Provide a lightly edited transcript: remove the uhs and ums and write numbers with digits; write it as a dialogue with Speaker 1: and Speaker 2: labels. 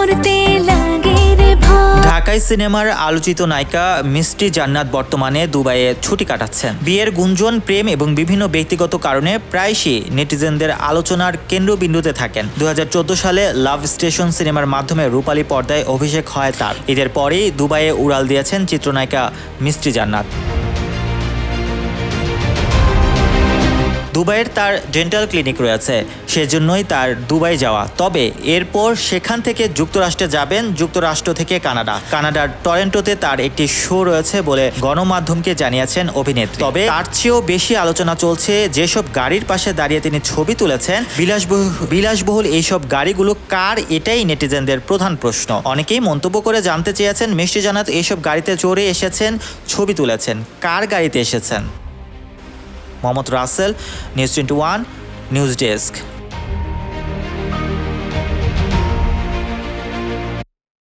Speaker 1: করতে লাগে রে ভয়।
Speaker 2: ঢাকাই সিনেমার আলোচিত নায়িকা মিষ্টি জান্নাত বর্তমানে দুবাইয়ে ছুটি কাটাচ্ছেন। বিয়ের গুঞ্জন, প্রেম এবং বিভিন্ন ব্যক্তিগত কারণে প্রায়শই নেটিজেনদের আলোচনার কেন্দ্রবিন্দুতে থাকেন। 2014 সালে লাভ স্টেশন সিনেমার মাধ্যমে রূপালী পর্দায় অভিষেক হয় তার। ঈদের পরেই দুবাইয়ে উড়াল দিয়েছেন চিত্রনায়িকা মিষ্টি জান্নাত। দুবাইয়ের তার ডেন্টাল ক্লিনিক রয়েছে, সেজন্যই তার দুবাই যাওয়া। তবে এরপর সেখান থেকে যুক্তরাষ্ট্রে যাবেন, যুক্তরাষ্ট্র থেকে কানাডার টরেন্টোতে তার একটি শো রয়েছে বলে গণমাধ্যমকে জানিয়েছেন অভিনেত্রী। তবে তার চেয়েও বেশি আলোচনা চলছে যেসব গাড়ির পাশে দাঁড়িয়ে তিনি ছবি তুলেছেন, বিলাসবহুল এইসব গাড়িগুলো কার, এটাই নেটিজেনদের প্রধান প্রশ্ন। অনেকেই মন্তব্য করে জানতে চেয়েছেন মিষ্টি জান্নাত এইসব গাড়িতে চড়ে এসেছেন, ছবি তুলেছেন, কার গাড়িতে এসেছেন। Mohammad Rasel, news 21, news desk.